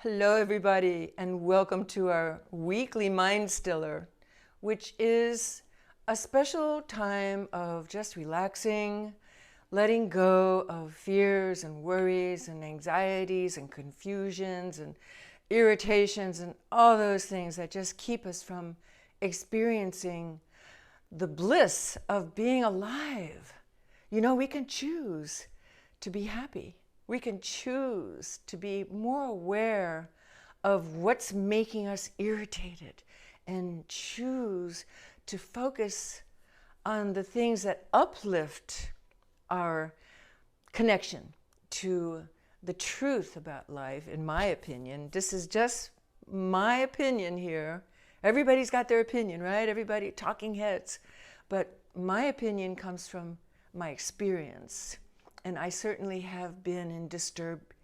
Hello, everybody, and welcome to our weekly Mind Stiller, which is a special time of just relaxing, letting go of fears and worries and anxieties and confusions and irritations and all those things that just keep us from experiencing the bliss of being alive. You know, we can choose to be happy. We can choose to be more aware of what's making us irritated and choose to focus on the things that uplift our connection to the truth about life, in my opinion. This is just my opinion here. Everybody's got their opinion, right? Everybody, talking heads. But my opinion comes from my experience. And I certainly have been in disturbed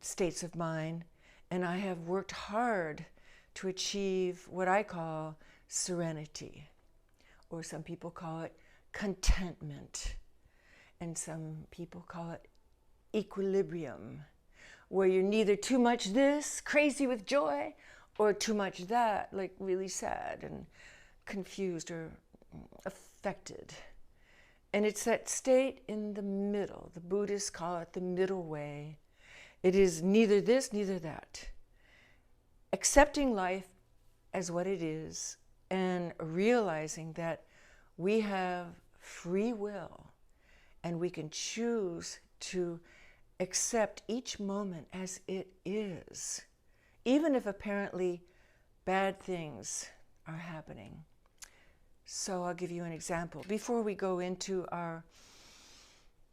states of mind, and I have worked hard to achieve what I call serenity, or some people call it contentment, and some people call it equilibrium, where you're neither too much this, crazy with joy, or too much that, like really sad and confused or affected. And it's that state in the middle. The Buddhists call it the middle way. It is neither this, neither that. Accepting life as what it is and realizing that we have free will and we can choose to accept each moment as it is, even if apparently bad things are happening. So I'll give you an example. Before we go into our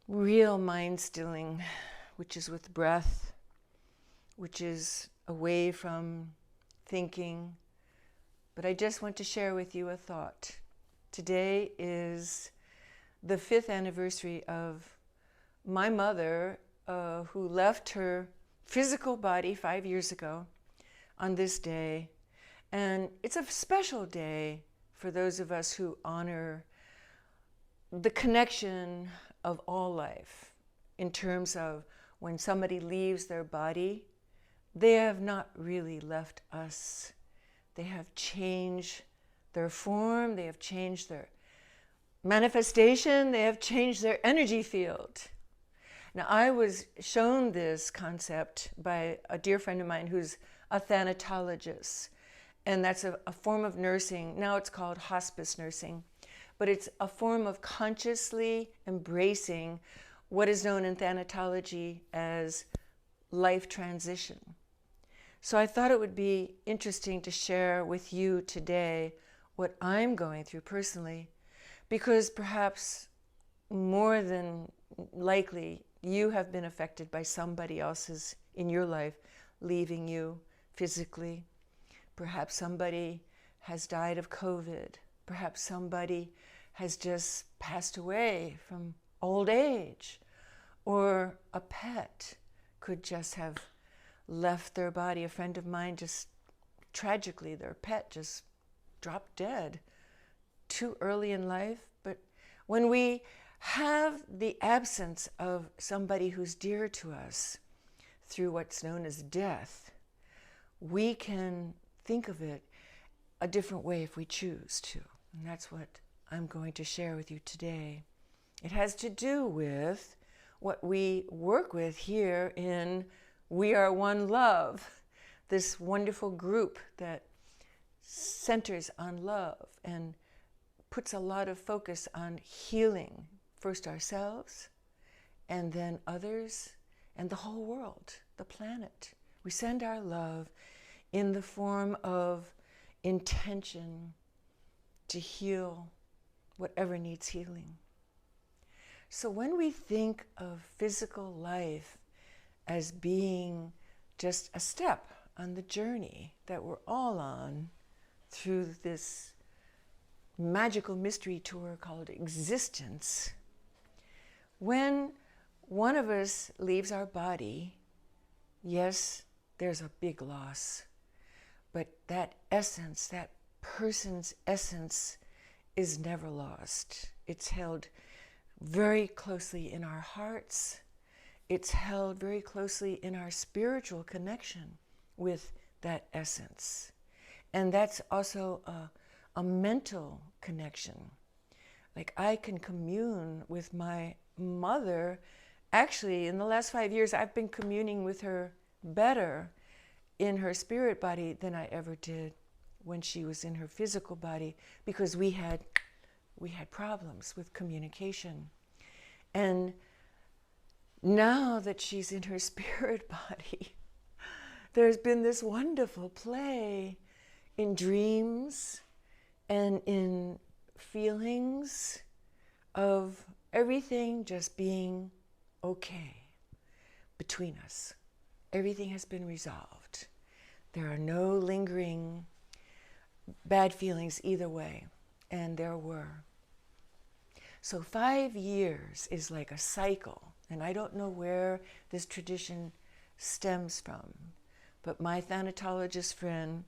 real mind stilling, which is with breath, which is away from thinking, but I just want to share with you a thought. Today is the 5th anniversary of my mother, who left her physical body 5 years ago on this day. And it's a special day for those of us who honor the connection of all life in terms of when somebody leaves their body, they have not really left us. They have changed their form, they have changed their manifestation, they have changed their energy field. Now, I was shown this concept by a dear friend of mine who's a thanatologist. And that's a form of nursing. Now it's called hospice nursing. But it's a form of consciously embracing what is known in thanatology as life transition. So I thought it would be interesting to share with you today what I'm going through personally, because perhaps more than likely you have been affected by somebody else's in your life leaving you physically. Perhaps somebody has died of COVID. Perhaps somebody has just passed away from old age. Or a pet could just have left their body. A friend of mine just tragically, their pet just dropped dead too early in life. But when we have the absence of somebody who's dear to us through what's known as death, we can think of it a different way if we choose to. And that's what I'm going to share with you today. It has to do with what we work with here in We Are One Love, this wonderful group that centers on love and puts a lot of focus on healing, first ourselves, and then others, and the whole world, the planet. We send our love in the form of intention to heal whatever needs healing. So when we think of physical life as being just a step on the journey that we're all on through this magical mystery tour called existence, when one of us leaves our body, yes, there's a big loss. But that essence, that person's essence, is never lost. It's held very closely in our hearts. It's held very closely in our spiritual connection. with that essence. And that's also a mental connection. Like I can commune with my mother. Actually, in the last 5 years, I've been communing with her better in her spirit body than I ever did when she was in her physical body, because we had problems with communication. And now that she's in her spirit body, there's been this wonderful play in dreams and in feelings of everything just being okay between us. Everything has been resolved. There are no lingering bad feelings either way, and there were. So 5 years is like a cycle, and I don't know where this tradition stems from, but my thanatologist friend,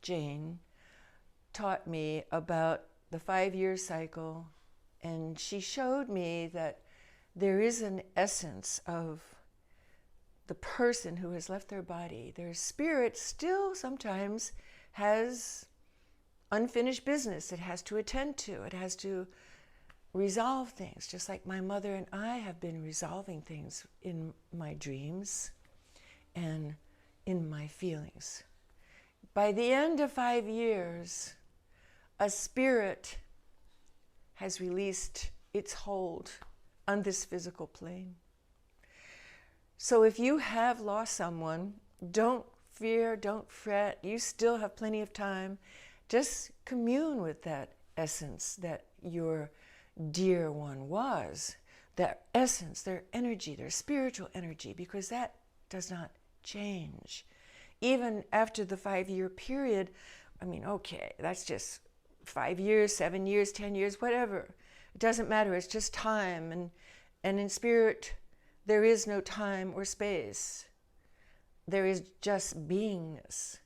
Jane, taught me about the 5-year cycle, and she showed me that there is an essence of the person who has left their body. Their spirit still sometimes has unfinished business it has to attend to. It has to resolve things, just like my mother and I have been resolving things in my dreams and in my feelings. By the end of 5 years, a spirit has released its hold on this physical plane. So if you have lost someone, don't fear, don't fret. You still have plenty of time. Just commune with that essence that your dear one was, their essence, their energy, their spiritual energy, because that does not change. Even after the 5-year period, I mean, okay, that's just 5 years, 7 years, 10 years, whatever. It doesn't matter, it's just time. And in spirit, there is no time or space. There is just beingness.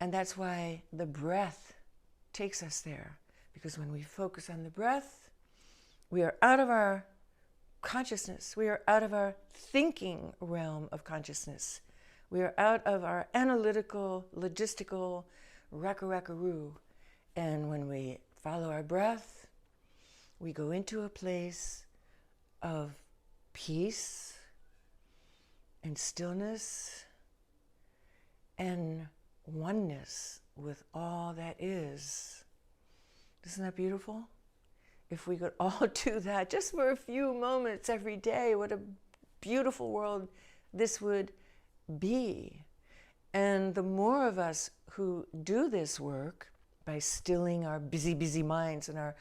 And that's why the breath takes us there. Because when we focus on the breath, we are out of our consciousness. We are out of our thinking realm of consciousness. We are out of our analytical, logistical, rackaroo. And when we follow our breath, we go into a place of peace and stillness and oneness with all that is. Isn't that beautiful? If we could all do that just for a few moments every day, what a beautiful world this would be. And the more of us who do this work by stilling our busy minds and our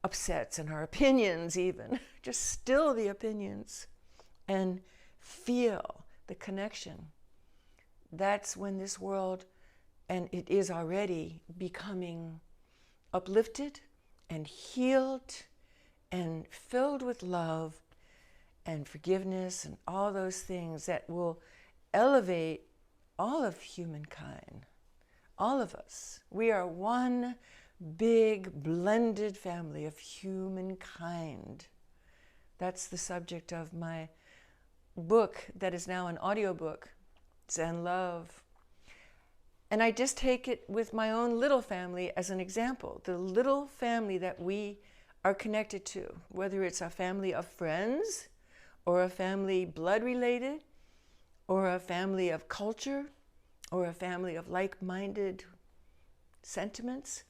upsets and our opinions even, just still the opinions and feel the connection. That's when this world, and it is already becoming uplifted and healed and filled with love and forgiveness and all those things that will elevate all of humankind, all of us. We are one big blended family of humankind. That's the subject of my book that is now an audiobook, Zen Love. And I just take it with my own little family as an example, the little family that we are connected to, whether it's a family of friends or a family blood related or a family of culture or a family of like-minded sentiments.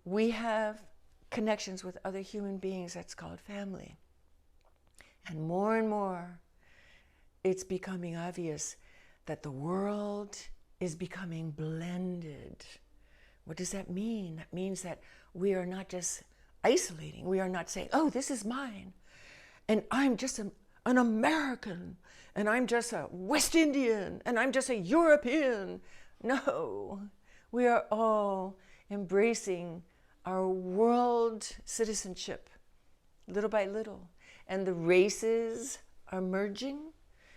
We have connections with other human beings that's called family. And more, it's becoming obvious that the world is becoming blended. What does that mean? That means that we are not just isolating. We are not saying, oh, this is mine, and I'm just an American, and I'm just a West Indian, and I'm just a European. No, we are all embracing our world citizenship, little by little. And the races are merging.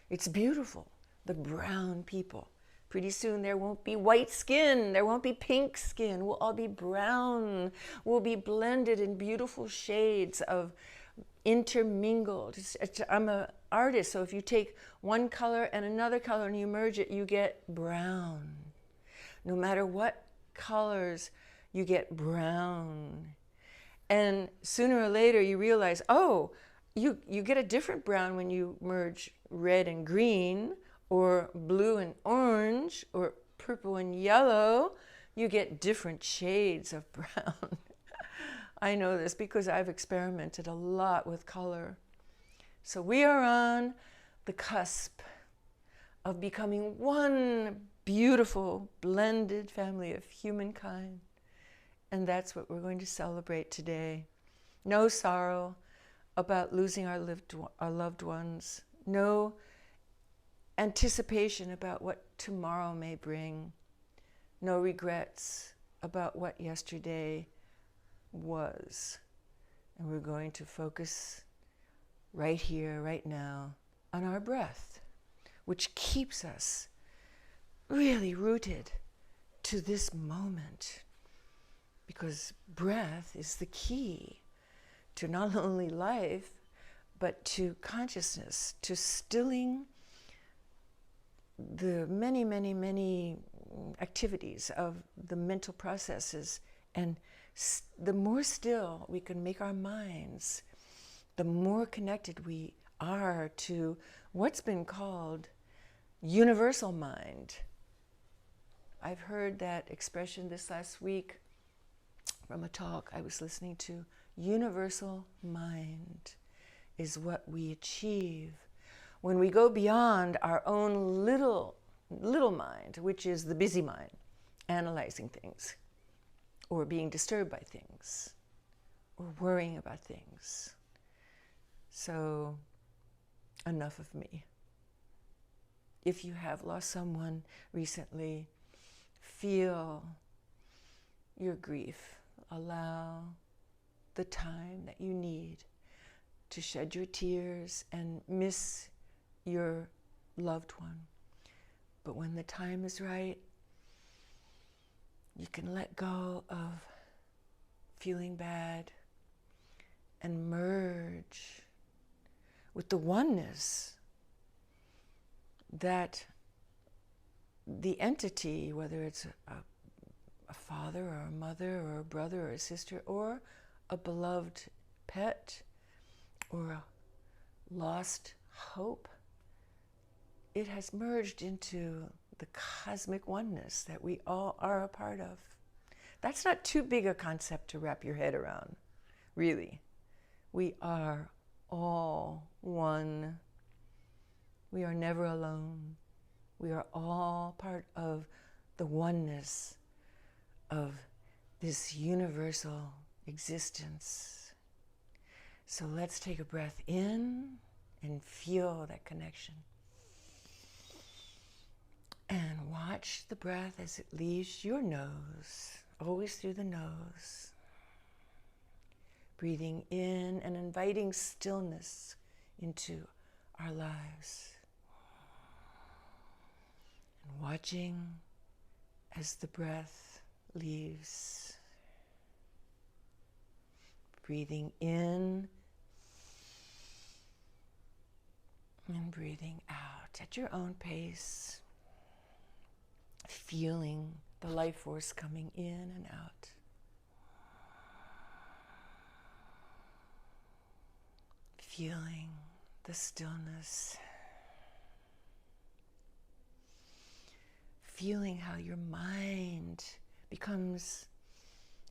It's beautiful. The brown people. Pretty soon there won't be white skin, there won't be pink skin, we'll all be brown. We'll be blended in beautiful shades of intermingled. I'm an artist, so if you take one color and another color and you merge it, you get brown. No matter what colors, you get brown. And sooner or later you realize, oh, you get a different brown when you merge red and green, or blue and orange, or purple and yellow. You get different shades of brown. I know this because I've experimented a lot with color. So we are on the cusp of becoming one beautiful blended family of humankind. And that's what we're going to celebrate today. No sorrow about losing our loved ones. No anticipation about what tomorrow may bring. No regrets about what yesterday was. And we're going to focus right here, right now, on our breath, which keeps us really rooted to this moment. Because breath is the key to not only life, but to consciousness, to stilling the many, many, many activities of the mental processes. And the more still we can make our minds, the more connected we are to what's been called universal mind. I've heard that expression this last week from a talk I was listening to. Universal mind is what we achieve when we go beyond our own little mind, which is the busy mind, analyzing things, or being disturbed by things, or worrying about things. So, enough of me. If you have lost someone recently, feel your grief. Allow the time that you need to shed your tears and miss your loved one. But when the time is right, you can let go of feeling bad and merge with the oneness that the entity, whether it's a father or a mother or a brother or a sister or a beloved pet or a lost hope, it has merged into the cosmic oneness that we all are a part of. That's not too big a concept to wrap your head around, really. We are all one. We are never alone. We are all part of the oneness of this universal existence. So let's take a breath in and feel that connection. And watch the breath as it leaves your nose, always through the nose. Breathing in and inviting stillness into our lives. And watching as the breath leaves. Breathing in and breathing out at your own pace. Feeling the life force coming in and out. Feeling the stillness. Feeling how your mind becomes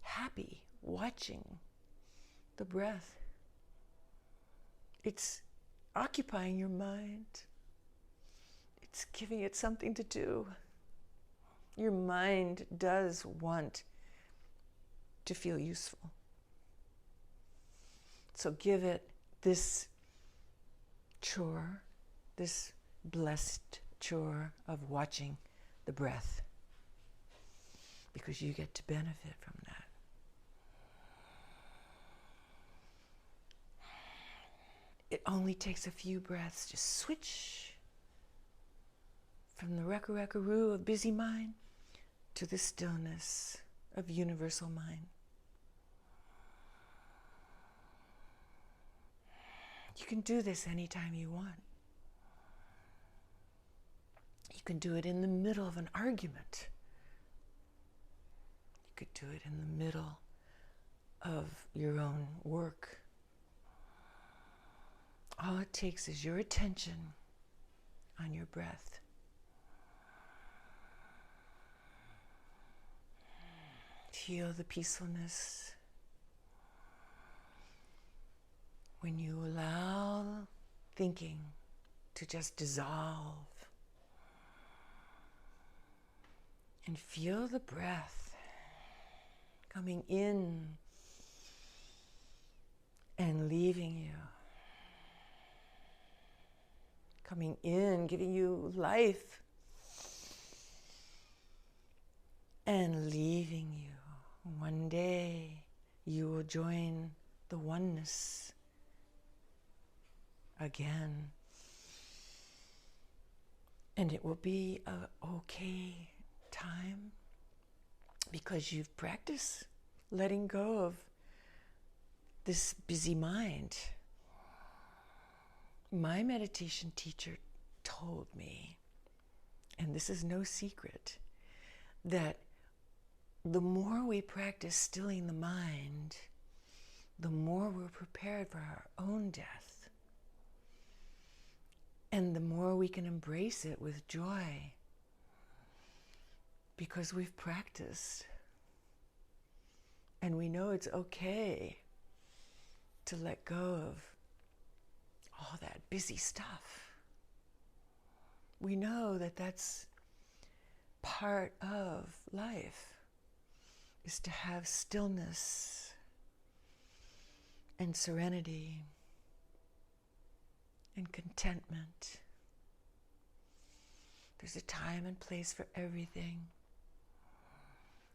happy watching the breath. It's occupying your mind. It's giving it something to do. Your mind does want to feel useful. So give it this chore, this blessed chore of watching the breath, because you get to benefit from that. It only takes a few breaths to switch from the wreck-a-wreck-a-roo of busy mind to the stillness of universal mind. You can do this anytime you want. You can do it in the middle of an argument. You could do it in the middle of your own work. All it takes is your attention on your breath. Feel the peacefulness when you allow thinking to just dissolve. And feel the breath coming in and leaving you. Coming in, giving you life, and leaving you. One day you will join the oneness again. And it will be an okay time because you've practiced letting go of this busy mind. My meditation teacher told me, and this is no secret, that the more we practice stilling the mind, the more we're prepared for our own death. And the more we can embrace it with joy, because we've practiced. And we know it's okay to let go of all that busy stuff. We know that that's part of life, is to have stillness and serenity and contentment. There's a time and place for everything.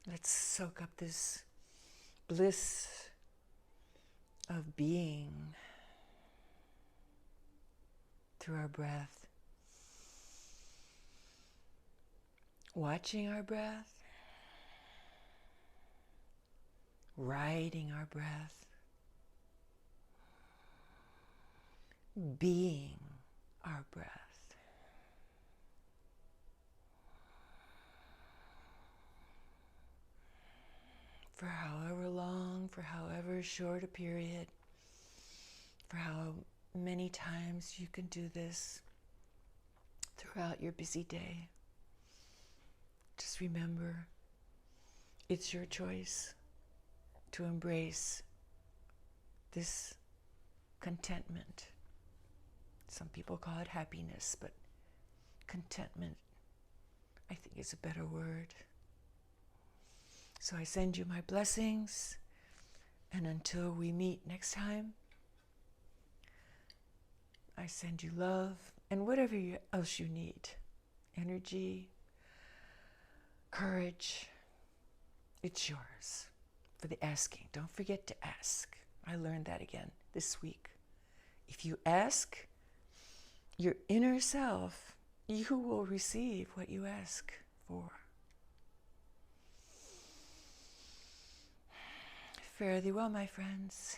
Let's soak up this bliss of being through our breath. Watching our breath, riding our breath, being our breath. For however long, for however short a period, for how many times you can do this throughout your busy day. Just remember, it's your choice to embrace this contentment. Some people call it happiness, but contentment, I think, is a better word. So I send you my blessings, and until we meet next time, I send you love and whatever else you need. Energy, courage, it's yours for the asking. Don't forget to ask. I learned that again this week. If you ask your inner self, you will receive what you ask for. Fare thee well, my friends.